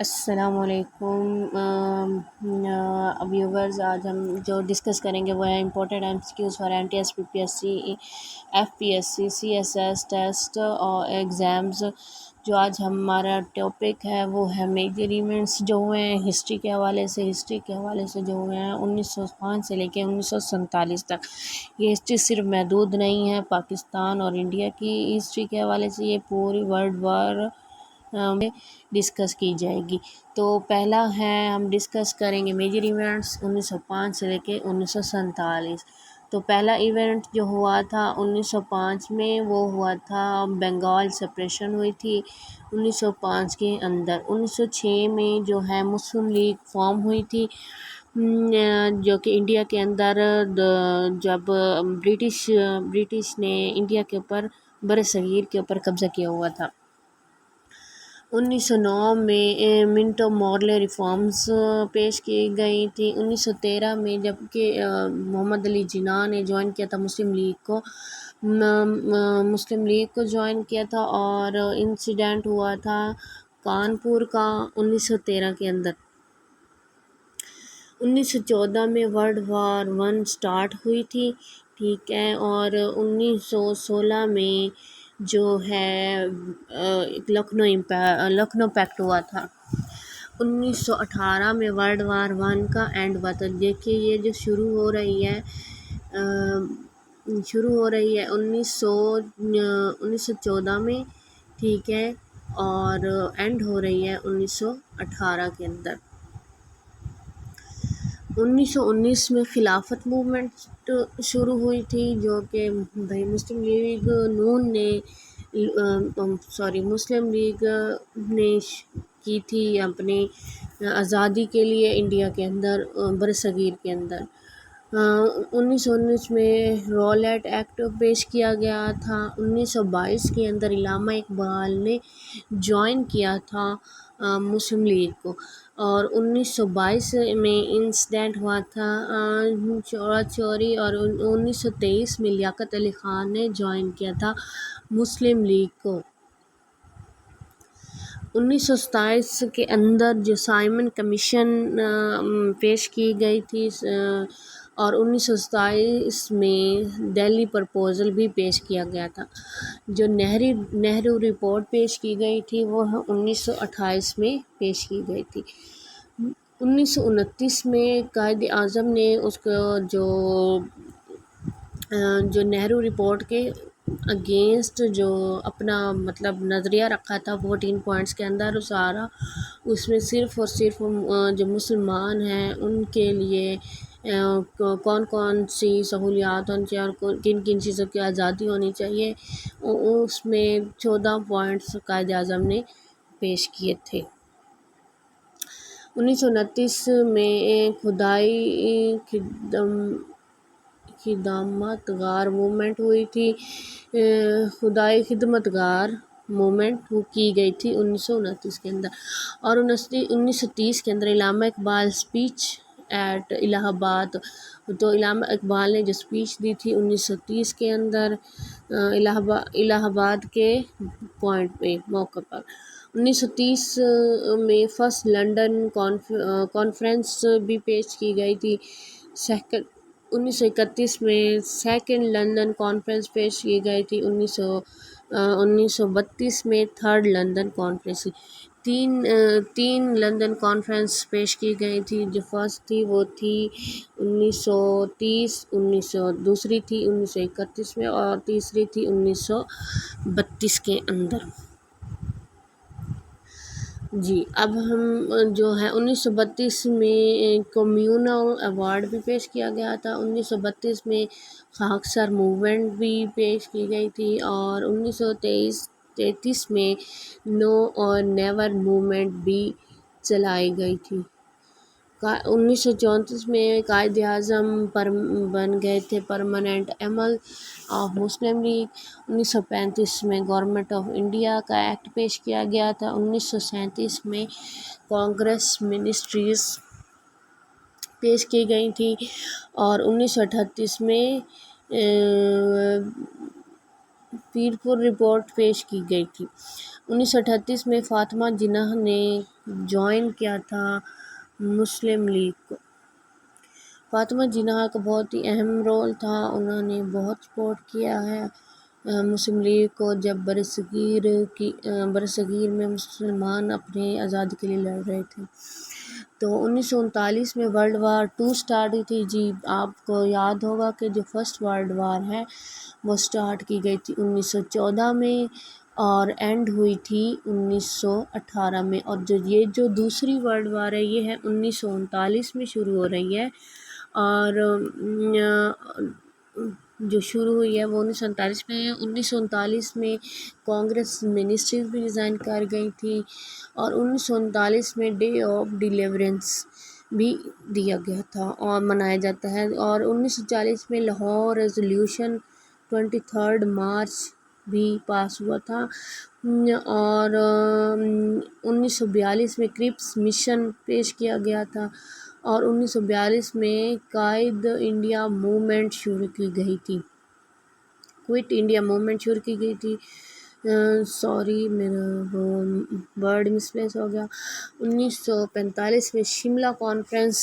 السلام علیکم ویورز، آج ہم جو ڈسکس کریں گے وہ ہے important M C Qs for M T S, P P S C, F P S C, C S S test اور ایگزامز۔ جو آج ہمارا ٹاپک ہے وہ ہے میجر ایونٹس جو ہوئے ہیں ہسٹری کے حوالے سے جو ہوئے ہیں 1905 سے لے کے 1947 تک۔ یہ ہسٹری صرف محدود نہیں ہے پاکستان اور انڈیا کی ہسٹری کے حوالے سے، یہ پوری ورلڈ وار میں ڈسکس کی جائے گی۔ تو پہلا ہے، ہم ڈسکس کریں گے میجر ایونٹس 1905 سے لے کے 1947۔ تو پہلا ایونٹ جو ہوا تھا 1905 میں، وہ ہوا تھا بنگال سپریشن ہوئی تھی 1905 کے اندر۔ 1906 میں جو ہے مسلم لیگ فارم ہوئی تھی، جو کہ انڈیا کے اندر جب برٹش نے انڈیا کے اوپر برصغیر کے اوپر قبضہ کیا ہوا تھا۔ 1909 میں منٹو مورلے ریفارمز پیش کی گئی تھی۔ 1913 میں جب کہ محمد علی جناح نے جوائن کیا تھا مسلم لیگ کو جوائن کیا تھا، اور انسیڈنٹ ہوا تھا کانپور کا 1913 کے اندر۔ 1914 میں ورلڈ وار 1 سٹارٹ ہوئی تھی، ٹھیک ہے، اور 1916 میں جو ہے لکھنؤ پیکٹ ہوا تھا۔ 1918 میں ورلڈ وار 1 کا اینڈ ہوا تھا۔ دیکھیے یہ جو شروع ہو رہی ہے 1914 میں، ٹھیک ہے، اور اینڈ ہو رہی ہے 1918 کے اندر۔ 1919 میں خلافت موومنٹ شروع ہوئی تھی، جو کہ مسلم لیگ نے کی تھی اپنی آزادی کے لیے انڈیا کے اندر، برصغیر کے اندر۔ 1919 میں رولیٹ ایکٹ پیش کیا گیا تھا۔ 1922 کے اندر علامہ اقبال نے جوائن کیا تھا مسلم لیگ کو، اور 1922 میں انسیڈنٹ ہوا تھا چورا چوری، اور 1923 میں لیاقت علی خان نے جوائن کیا تھا مسلم لیگ کو۔ 1927 کے اندر جو سائمن کمیشن پیش کی گئی تھی، اور 1927 میں دہلی پرپوزل بھی پیش کیا گیا تھا۔ جو نہرو رپورٹ پیش کی گئی تھی وہ 1928 میں پیش کی گئی تھی۔ 1929 میں قائد اعظم نے اس کو جو نہرو رپورٹ کے اگینسٹ جو اپنا نظریہ رکھا تھا 14 پوائنٹس کے اندر، سارا اس میں صرف اور صرف جو مسلمان ہیں ان کے لیے کون کون سی سہولیات ہونی چاہیے اور کن کن چیزوں کی آزادی ہونی چاہیے، اس میں 14 پوائنٹس قائد اعظم نے پیش کیے تھے۔ 1929 میں خدائی خدمت گار موومنٹ ہوئی تھی، خدائی خدمت گار موومنٹ کی گئی تھی 1929 کے اندر۔ اور 1930 کے اندر علامہ اقبال اسپیچ ایٹ الہ آباد، تو علامہ اقبال نے جو اسپیچ دی تھی 1930 کے اندر الہ آباد کے پوائنٹ پہ موقع پر۔ 1930 میں فرسٹ لنڈن کانفرنس بھی پیش کی گئی تھی۔ 1931 میں سیکنڈ لندن کانفرنس پیش کی گئی تھی۔ 1932 میں تھرڈ لندن کانفرنس، تین لندن کانفرنس پیش کی گئی تھی۔ جو فرسٹ تھی وہ تھی 1930، دوسری تھی 1931 میں، اور تیسری تھی 1932 کے اندر۔ جی، اب ہم جو ہے 1932 میں کمیونل ایوارڈ بھی پیش کیا گیا تھا۔ 1932 میں خاکسار موومنٹ بھی پیش کی گئی تھی، اور 1933 میں نو اور نیور موومنٹ بھی چلائی گئی تھی۔ 1934 میں قائد اعظم بن گئے تھے پرماننٹ ایمل آف مسلم لیگ۔ 1935 میں گورنمنٹ آف انڈیا کا ایکٹ پیش کیا گیا تھا۔ 1937 میں کانگریس منسٹریز پیش کی گئی تھی، اور 1938 میں پیرپور رپورٹ پیش کی گئی تھی۔ 1938 میں فاطمہ جناح نے جوائن کیا تھا مسلم لیگ کو۔ فاطمہ جناح کا بہت ہی اہم رول تھا، انہوں نے بہت سپورٹ کیا ہے مسلم لیگ کو جب برصغیر میں مسلمان اپنے آزادی کے لیے لڑ رہے تھے۔ تو 1939 میں ورلڈ وار 2 سٹارٹ ہوئی تھی۔ جی آپ کو یاد ہوگا کہ جو فرسٹ ورلڈ وار ہے وہ سٹارٹ کی گئی تھی 1914 میں اور اینڈ ہوئی تھی 1918 میں، اور جو دوسری ورلڈ وار ہے یہ ہے 1939 میں شروع ہو رہی ہے، اور جو شروع ہوئی ہے وہ 1947 میں ہے۔ 1939 میں کانگریس منسٹریز بھی ریزائن کر گئی تھی، اور 1939 میں ڈے آف ڈیلیورنس بھی دیا گیا تھا اور منایا جاتا ہے، اور 1940 میں لاہور ریزولوشن 23 مارچ بھی پاس ہوا تھا، اور 1942 میں کرپس مشن پیش کیا گیا تھا، اور 1942 میں قائد انڈیا موومنٹ شروع کی گئی تھی، کوئٹ انڈیا موومنٹ شروع کی گئی تھی۔ سوری میرا وہ ورڈ مسپلیس ہو گیا۔ 1945 میں شملہ کانفرنس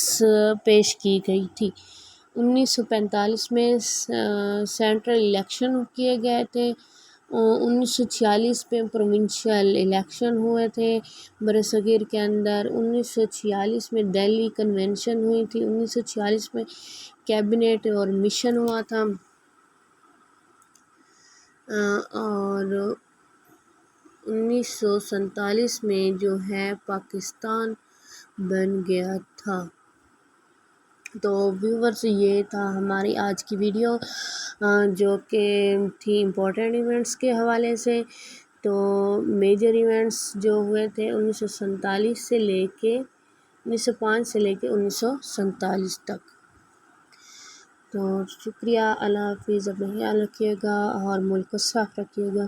پیش کی گئی تھی۔ 1945 میں سینٹرل الیکشن کیے گئے تھے۔ 1946 میں پروونشل الیکشن ہوئے تھے برصغیر کے اندر۔ 1946 میں دہلی کنونشن ہوئی تھی۔ 1946 میں کیبنٹ اور مشن ہوا تھا، اور 1947 میں جو ہے پاکستان بن گیا تھا۔ تو ویورز یہ تھا ہماری آج کی ویڈیو جو کہ تھی امپورٹنٹ ایونٹس کے حوالے سے۔ تو میجر ایونٹس جو ہوئے تھے 1947 سے لے کے 1905 سے لے کے 1947 تک۔ تو شکریہ، اللہ حافظ، اپنا خیال رکھیے گا اور ملک کو صاف رکھیے گا۔